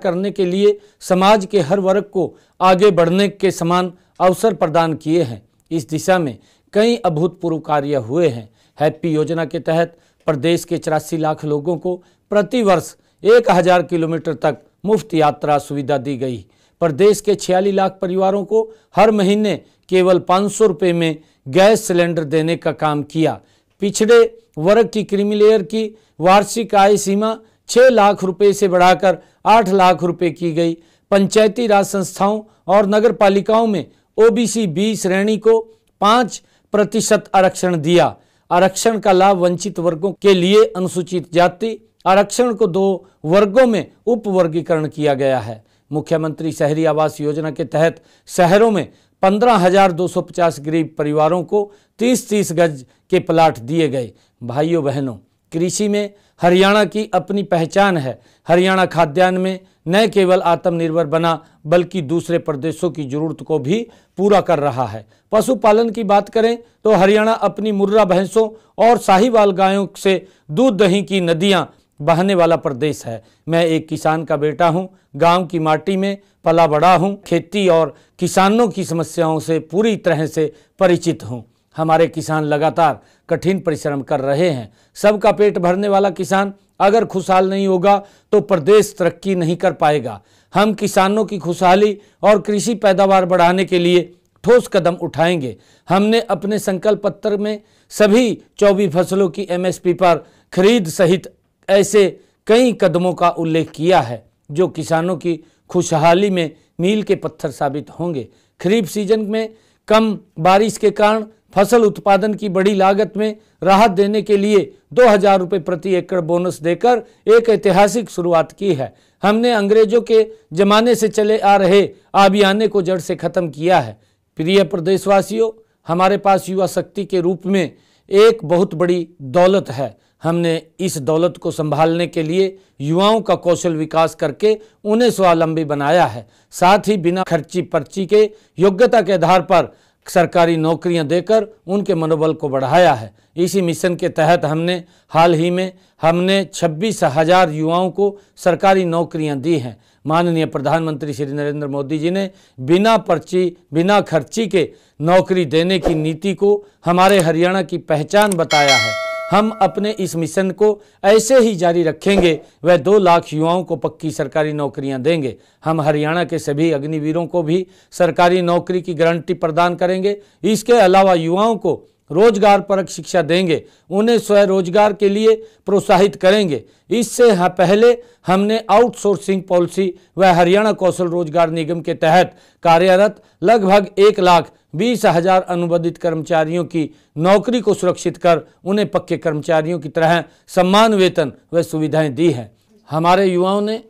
करने के लिए समाज के हर वर्ग को आगे बढ़ने के समान अवसर प्रदान किए हैं। इस दिशा में कई अभूतपूर्व कार्य हुए हैं। हैप्पी योजना के तहत प्रदेश के 84 लाख लोगों को प्रति वर्ष 1000 किलोमीटर तक मुफ्त यात्रा सुविधा दी गई। प्रदेश के 46 लाख परिवारों को हर महीने केवल 500 रुपये में गैस सिलेंडर देने का काम किया। पिछड़े वर्ग की क्रीमी लेयर की वार्षिक आय सीमा 6 लाख रुपए से बढ़ाकर 8 लाख रुपए की गई। पंचायती राज संस्थाओं और नगर पालिकाओं में ओबीसी बी श्रेणी को 5% आरक्षण दिया। आरक्षण का लाभ वंचित वर्गों के लिए अनुसूचित जाति आरक्षण को 2 वर्गों में उपवर्गीकरण किया गया है। मुख्यमंत्री शहरी आवास योजना के तहत शहरों में 15,250 गरीब परिवारों को 30-30 गज के प्लाट दिए गए। भाइयों बहनों, कृषि में हरियाणा की अपनी पहचान है। हरियाणा खाद्यान्न में न केवल आत्मनिर्भर बना बल्कि दूसरे प्रदेशों की जरूरत को भी पूरा कर रहा है। पशुपालन की बात करें तो हरियाणा अपनी मुर्रा भैंसों और साहिवाल गायों से दूध दही की नदियां बहने वाला प्रदेश है। मैं एक किसान का बेटा हूं, गांव की माटी में पला बड़ा हूं, खेती और किसानों की समस्याओं से पूरी तरह से परिचित हूं। हमारे किसान लगातार कठिन परिश्रम कर रहे हैं। सबका पेट भरने वाला किसान अगर खुशहाल नहीं होगा तो प्रदेश तरक्की नहीं कर पाएगा। हम किसानों की खुशहाली और कृषि पैदावार बढ़ाने के लिए ठोस कदम उठाएंगे। हमने अपने संकल्प पत्र में सभी 24 फसलों की एमएसपी पर खरीद सहित ऐसे कई कदमों का उल्लेख किया है जो किसानों की खुशहाली में मील के पत्थर साबित होंगे। खरीफ सीजन में कम बारिश के कारण फसल उत्पादन की बड़ी लागत में राहत देने के लिए 2000 रुपये प्रति एकड़ बोनस देकर एक ऐतिहासिक शुरुआत की है। हमने अंग्रेजों के जमाने से चले आ रहे आबियाने को जड़ से खत्म किया है। प्रिय प्रदेशवासियों, हमारे पास युवा शक्ति के रूप में एक बहुत बड़ी दौलत है। हमने इस दौलत को संभालने के लिए युवाओं का कौशल विकास करके उन्हें स्वावलंबी बनाया है। साथ ही बिना खर्ची पर्ची के योग्यता के आधार पर सरकारी नौकरियां देकर उनके मनोबल को बढ़ाया है। इसी मिशन के तहत हमने हाल ही में 26,000 युवाओं को सरकारी नौकरियां दी हैं। माननीय प्रधानमंत्री श्री नरेंद्र मोदी जी ने बिना पर्ची बिना खर्ची के नौकरी देने की नीति को हमारे हरियाणा की पहचान बताया है। हम अपने इस मिशन को ऐसे ही जारी रखेंगे। वह 2 लाख युवाओं को पक्की सरकारी नौकरियां देंगे। हम हरियाणा के सभी अग्निवीरों को भी सरकारी नौकरी की गारंटी प्रदान करेंगे। इसके अलावा युवाओं को रोजगार परक शिक्षा देंगे, उन्हें स्वरोजगार के लिए प्रोत्साहित करेंगे। इससे पहले हमने आउटसोर्सिंग पॉलिसी व हरियाणा कौशल रोजगार निगम के तहत कार्यरत लगभग 1,20,000 अनुबंधित कर्मचारियों की नौकरी को सुरक्षित कर उन्हें पक्के कर्मचारियों की तरह सम्मान वेतन व सुविधाएं दी हैं। हमारे युवाओं ने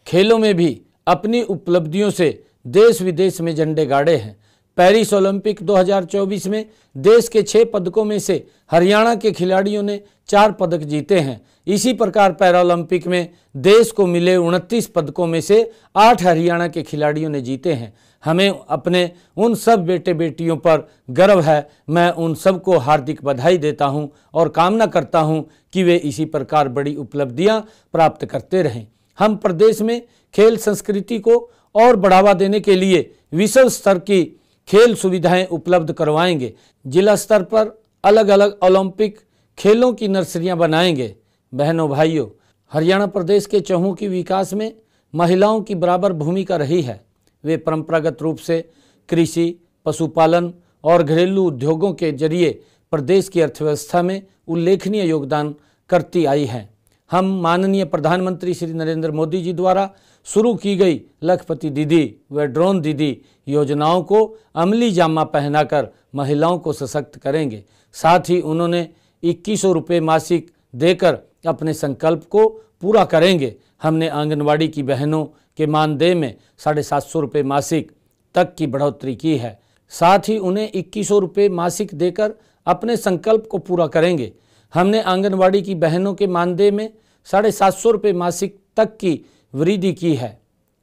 खेलों में भी अपनी उपलब्धियों से देश विदेश में झंडे गाड़े हैं। पेरिस ओलंपिक 2024 में देश के 6 पदकों में से हरियाणा के खिलाड़ियों ने 4 पदक जीते हैं। इसी प्रकार पैरालंपिक में देश को मिले 29 पदकों में से 8 हरियाणा के खिलाड़ियों ने जीते हैं। हमें अपने उन सब बेटे बेटियों पर गर्व है। मैं उन सबको हार्दिक बधाई देता हूं और कामना करता हूं कि वे इसी प्रकार बड़ी उपलब्धियां प्राप्त करते रहें। हम प्रदेश में खेल संस्कृति को और बढ़ावा देने के लिए विश्व स्तर की खेल सुविधाएं उपलब्ध करवाएंगे। जिला स्तर पर अलग अलग ओलंपिक खेलों की नर्सरियां बनाएंगे। बहनों भाइयों, हरियाणा प्रदेश के चहुमुखी विकास में महिलाओं की बराबर भूमिका रही है। वे परंपरागत रूप से कृषि, पशुपालन और घरेलू उद्योगों के जरिए प्रदेश की अर्थव्यवस्था में उल्लेखनीय योगदान करती आई हैं। हम माननीय प्रधानमंत्री श्री नरेंद्र मोदी जी द्वारा शुरू की गई लखपति दीदी व ड्रोन दीदी योजनाओं को अमली जामा पहनाकर महिलाओं को सशक्त करेंगे। साथ ही उन्होंने 2100 रुपये मासिक देकर अपने संकल्प को पूरा करेंगे। हमने आंगनवाड़ी की बहनों के मानदेय में 750 रुपये मासिक तक की बढ़ोतरी की है। साथ ही उन्हें 2100 रुपये मासिक देकर अपने संकल्प को पूरा करेंगे। हमने आंगनवाड़ी की बहनों के मानदेय में 750 रुपये मासिक तक की वृद्धि की है।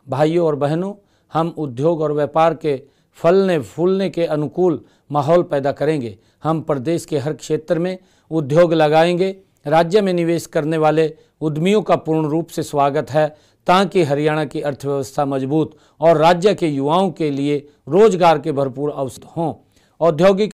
भाइयों और बहनों, हम उद्योग और व्यापार के फलने फूलने के अनुकूल माहौल पैदा करेंगे। हम प्रदेश के हर क्षेत्र में उद्योग लगाएंगे। राज्य में निवेश करने वाले उद्यमियों का पूर्ण रूप से स्वागत है ताकि हरियाणा की अर्थव्यवस्था मजबूत और राज्य के युवाओं के लिए रोजगार के भरपूर अवसर हों। औद्योगिक